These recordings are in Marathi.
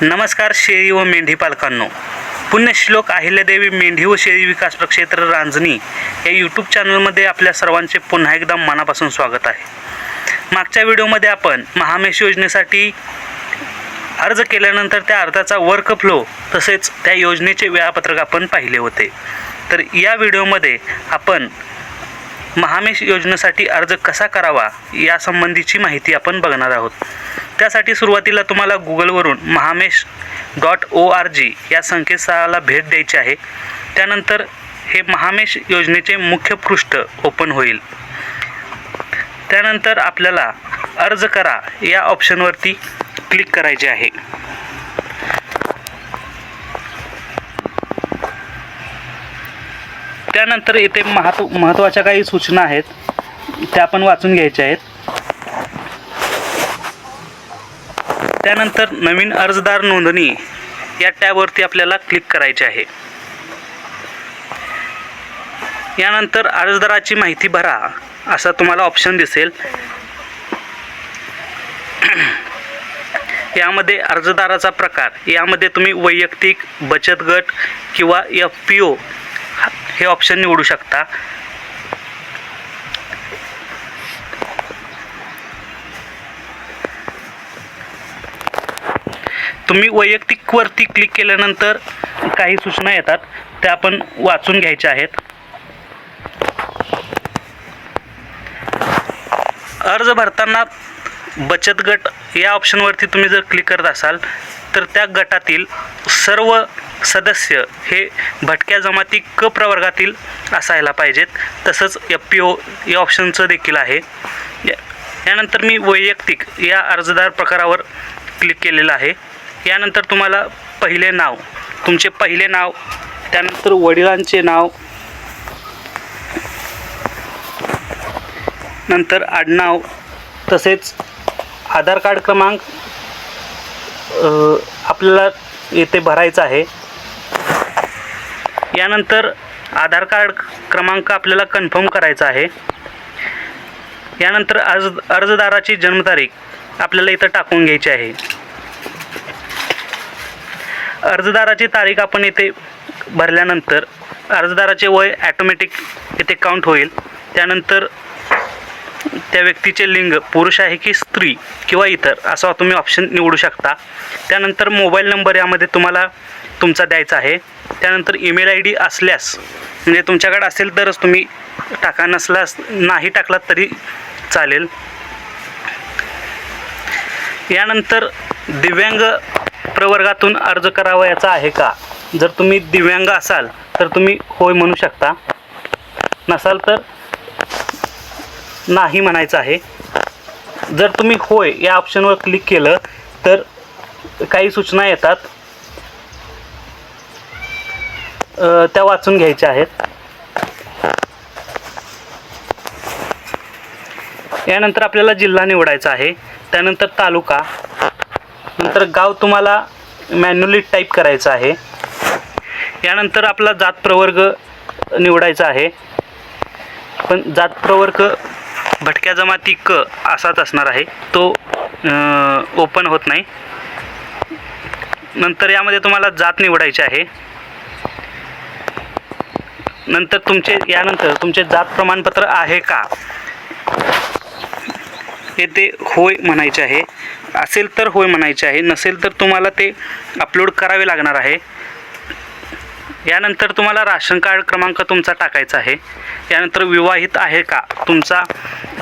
नमस्कार शेळी व मेंढी पालकांनो, पुण्यश्लोक अहिल्यादेवी मेंढी व शेळी विकास प्रक्षेत्र रांजणी या यूट्यूब चॅनलमध्ये आपल्या सर्वांचे पुन्हा एकदा मनापासून स्वागत आहे. मागच्या व्हिडिओमध्ये आपण महामेश योजनेसाठी अर्ज केल्यानंतर त्या अर्जाचा वर्क फ्लो तसेच त्या योजनेचे वेळापत्रक आपण पाहिले होते. तर या व्हिडिओमध्ये आपण महामेश योजनेसाठी अर्ज कसा करावा यासंबंधीची माहिती आपण बघणार आहोत. त्यासाठी सुरुवातीला तुम्हाला गुगलवरून महामेश.org या संकेतस्थळाला भेट द्यायची आहे. त्यानंतर हे महामेश योजनेचे मुख्य पृष्ठ ओपन होईल. त्यानंतर आपल्याला अर्ज करा या ऑप्शनवरती क्लिक करायचे आहे. त्यानंतर येथे महत्त्वाच्या काही सूचना आहेत त्या आपण वाचून घ्यायच्या आहेत. त्यानंतर नवीन अर्जदार नोंदणी या टॅबवरती आपल्याला क्लिक करायचे आहे. यानंतर अर्जदाराची माहिती भरा असा तुम्हाला ऑप्शन दिसेल. यामध्ये अर्जदाराचा प्रकार यामध्ये तुम्ही वैयक्तिक, बचत गट किंवा FPO हे ऑप्शन निवडू शकता. तुम्ही वैयक्तिकवरती क्लिक केल्यानंतर काही सूचना येतात त्या आपण वाचून घ्यायच्या आहेत. अर्ज भरताना बचत गट या ऑप्शनवरती तुम्ही जर क्लिक करत असाल तर त्या गटातील सर्व सदस्य हे भटक्या जमाती क प्रवर्गातील असायला पाहिजेत. तसंच FPO या ऑप्शनचं देखील आहे. यानंतर मी वैयक्तिक या अर्जदार प्रकारावर क्लिक केलेलं आहे. यानंतर तुम्हाला तुमचे पहिले नाव, त्यानंतर वडिलांचे नाव, नंतर आडनाव तसेच आधार कार्ड क्रमांक आपल्याला येथे भरायचा आहे. यानंतर आधार कार्ड क्रमांक आपल्याला कन्फर्म करायचा आहे. यानंतर अर्जदाराची जन्मतारीख आपल्याला इथं टाकून घ्यायची आहे. अर्जदाराची तारीख आपण येथे भरल्यानंतर अर्जदाराचे वय ॲटोमॅटिक येथे काउंट होईल. त्यानंतर त्या व्यक्तीचे लिंग पुरुष आहे की स्त्री किंवा इतर असा तुम्ही ऑप्शन निवडू शकता. त्यानंतर मोबाईल नंबर यामध्ये तुम्हाला तुमचा द्यायचा आहे. त्यानंतर ईमेल ID असल्यास म्हणजे तुमच्याकडे असेल तरच तुम्ही टाका, नसल्यास नाही टाकलात तरी चालेल. यानंतर दिव्यांग प्रवर्गातून अर्ज करावयाचा आहे का? जर तुम्ही दिव्यांग असाल तर तुम्ही होय म्हणू शकता, नसाल तर नाही म्हणायचं आहे. जर तुम्ही होय या ऑप्शनवर क्लिक केलं तर काही सूचना येतात त्या वाचून घ्यायच्या आहेत. यानंतर आपल्याला जिल्हा निवडायचा आहे. त्यानंतर तालुका, नंतर गाव तुम्हाला मॅन्युअली टाईप करायचं आहे. यानंतर आपला जात प्रवर्ग निवडायचा आहे, पण जात प्रवर्ग भटक्या जमाती क असाच असणार आहे, तो ओपन होत नाही. नंतर यामध्ये तुम्हाला जात निवडायची आहे. नंतर तुमचे जात प्रमाणपत्र आहे का येथे होय म्हणायचे आहे. असेल तर होय म्हणायचे आहे, नसेल तर तुम्हाला ते अपलोड करावे लागणार आहे. यानंतर तुम्हाला राशन कार्ड क्रमांक तुमचा टाकायचा आहे. यानंतर विवाहित आहे का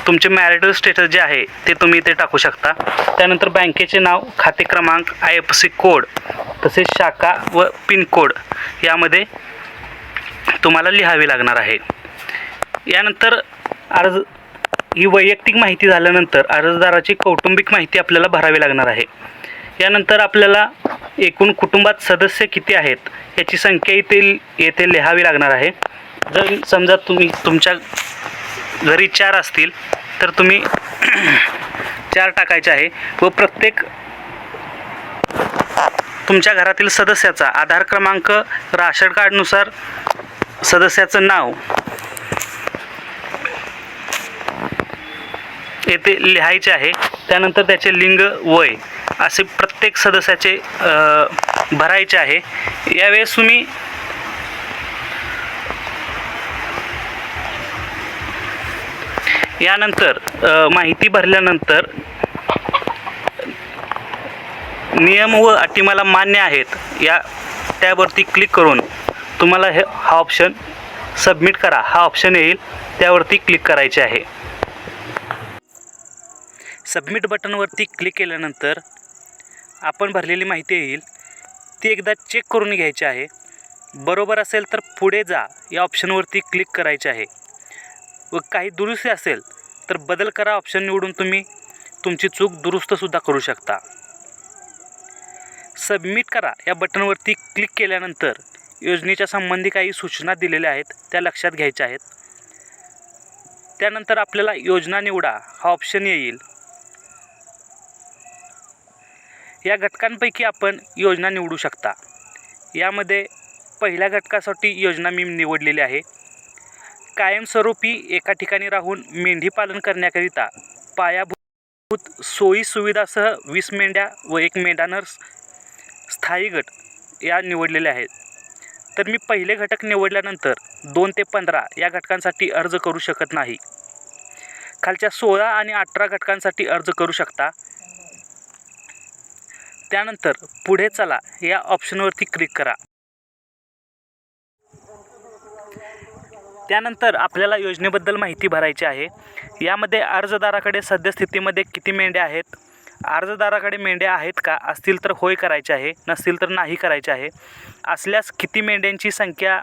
तुमचे मॅरिटल स्टेटस जे आहे ते तुम्ही इथे टाकू शकता. त्यानंतर बँकेचे नाव, खाते क्रमांक, IFSC कोड तसेच शाखा व पिनकोड यामध्ये तुम्हाला लिहावे लागणार आहे. यानंतर ही वैयक्तिक माहिती झाल्यानंतर अर्जदाराची कौटुंबिक माहिती आपल्याला भरावी लागणार आहे. यानंतर आपल्याला एकूण कुटुंबात सदस्य किती आहेत याची संख्या येथे लिहावी लागणार आहे. जर समजा तुमच्या घरी 4 असतील तर तुम्ही 4 टाकायचे आहे व प्रत्येक तुमच्या घरातील सदस्याचा आधार क्रमांक, राशन कार्डनुसार सदस्याचं नाव येथे लिहायचे आहे. त्यानंतर त्याचे लिंग, वय असे प्रत्येक सदस्याचे भरायचे आहे. यावेळेस तुम्ही यानंतर माहिती भरल्यानंतर नियम व अटी मला मान्य आहेत या टॅबवरती क्लिक करून तुम्हाला हा ऑप्शन सबमिट करा हा ऑप्शन येईल, त्यावरती क्लिक करायचे आहे. सबमिट बटनवरती क्लिक केल्यानंतर आपण भरलेली माहिती येईल, ती एकदा चेक करून घ्यायची आहे. बरोबर असेल तर पुढे जा या ऑप्शनवरती क्लिक करायचे आहे व काही दुरुस्ती असेल तर बदल करा ऑप्शन निवडून तुम्ही तुमची चूक दुरुस्तसुद्धा करू शकता. सबमिट करा या बटनवरती क्लिक केल्यानंतर योजनेच्या संबंधी काही सूचना दिलेल्या आहेत त्या लक्षात घ्यायच्या आहेत. त्यानंतर आपल्याला योजना निवडा हा ऑप्शन येईल. या घटकांपैकी आपण योजना निवडू शकता. यामध्ये पहिल्या घटकासाठी योजना मी निवडलेली आहे. कायमस्वरूपी एका ठिकाणी राहून मेंढी पालन करण्याकरिता पायाभूत सोयी सुविधासह 20 मेंढ्या व 1 मेंढा स्थायी गट या निवडलेल्या आहेत. तर मी पहिले घटक निवडल्यानंतर 2 ते 15 या घटकांसाठी अर्ज करू शकत नाही. खालच्या 16 आणि 18 घटकांसाठी अर्ज करू शकता. त्यानंतर पुढे चला या ऑप्शनवरती क्लिक करा. त्यानंतर आपल्याला योजनेबद्दल माहिती भरायची आहे. यामध्ये अर्जदाराकडे सद्यस्थितीमध्ये किती मेंढ्या आहेत, अर्जदाराकडे मेंढ्या आहेत का, असतील तर होय करायचे आहे, नसतील तर नाही करायचे आहे, असल्यास किती मेंढ्यांची संख्या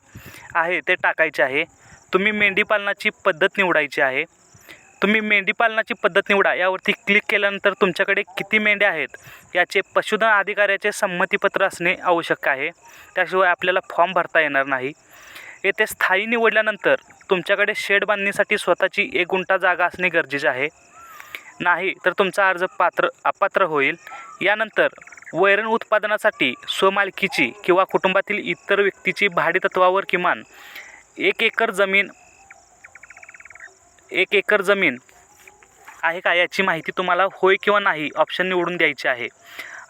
आहे ते टाकायचे आहे. तुम्ही मेंढीपालनाची पद्धत निवडायची आहे. तुम्ही मेंढीपालनाची पद्धत निवडा यावरती क्लिक केल्यानंतर तुमच्याकडे किती मेंढ्या आहेत याचे पशुधन अधिकाऱ्याचे संमतीपत्र असणे आवश्यक आहे. त्याशिवाय आपल्याला फॉर्म भरता येणार नाही. येथे स्थायी निवडल्यानंतर तुमच्याकडे शेड बांधणीसाठी स्वतःची 1 गुंठा जागा असणे गरजेचे आहे. नाही तर तुमचा अर्ज अपात्र होईल. यानंतर वैरण उत्पादनासाठी स्वमालकीची किंवा कुटुंबातील इतर व्यक्तीची भाडेतत्वावर किमान 1 एकर जमीन आहे का याची माहिती तुम्हाला होय किंवा नाही ऑप्शन निवडून द्यायची आहे.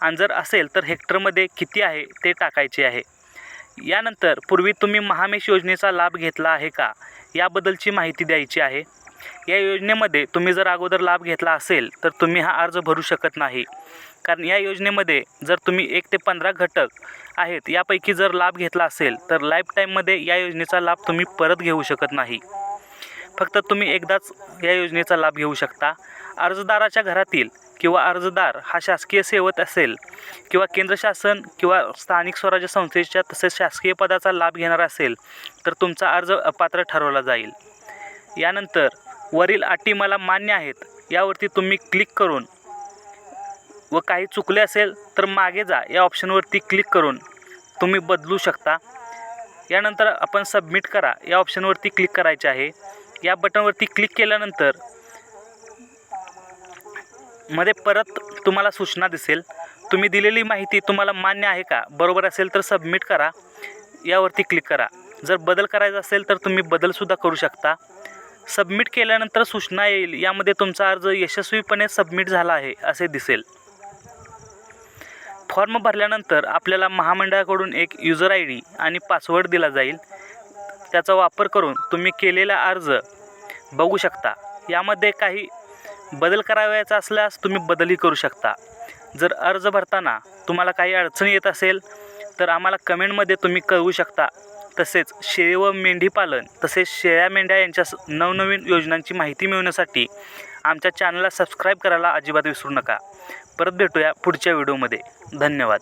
आणि जर असेल तर हेक्टरमध्ये किती आहे ते टाकायचे आहे. यानंतर पूर्वी तुम्ही महामेश योजनेचा लाभ घेतला आहे का याबद्दलची माहिती द्यायची आहे. या योजनेमध्ये तुम्ही जर अगोदर लाभ घेतला असेल तर तुम्ही हा अर्ज भरू शकत नाही. कारण या योजनेमध्ये जर तुम्ही 1 ते 15 घटक आहेत यापैकी जर लाभ घेतला असेल तर लाईफ टाईममध्ये या योजनेचा लाभ तुम्ही परत घेऊ शकत नाही. फक्त तुम्ही एकदाच या योजनेचा लाभ घेऊ शकता. अर्जदाराच्या घरातील किंवा अर्जदार हा शासकीय सेवक असेल किंवा केंद्र शासन किंवा स्थानिक स्वराज्य संस्थेच्या तसेच शासकीय पदाचा लाभ घेणार असेल तर तुमचा अर्ज अपात्र ठरवला जाईल. यानंतर वरील अटी मला मान्य आहेत यावरती तुम्ही क्लिक करून व काही चुकले असेल तर मागे जा या ऑप्शनवरती क्लिक करून तुम्ही बदलू शकता. यानंतर आपण सबमिट करा या ऑप्शनवरती क्लिक करायचे आहे. या बटनवरती क्लिक केल्यानंतर मध्ये परत तुम्हाला सूचना दिसेल. तुम्ही दिलेली माहिती तुम्हाला मान्य आहे का, बरोबर असेल तर सबमिट करा यावरती क्लिक करा. जर बदल करायचा असेल तर तुम्ही बदलसुद्धा करू शकता. सबमिट केल्यानंतर सूचना येईल, यामध्ये तुमचा अर्ज यशस्वीपणे सबमिट झाला आहे असे दिसेल. फॉर्म भरल्यानंतर आपल्याला महामंडळाकडून एक युजर ID आणि पासवर्ड दिला जाईल. त्याचा वापर करून तुम्ही केलेला अर्ज बघू शकता. यामध्ये काही बदल करावयाचा असल्यास तुम्ही बदलही करू शकता. जर अर्ज भरताना तुम्हाला काही अडचणी येत असेल तर आम्हाला कमेंटमध्ये तुम्ही कळवू शकता. तसेच शेळी व मेंढी पालन तसेच शेळ्या मेंढ्या यांच्या नवनवीन योजनांची माहिती मिळवण्यासाठी आमच्या चॅनलला सबस्क्राईब करायला अजिबात विसरू नका. परत भेटूया पुढच्या व्हिडिओमध्ये. धन्यवाद.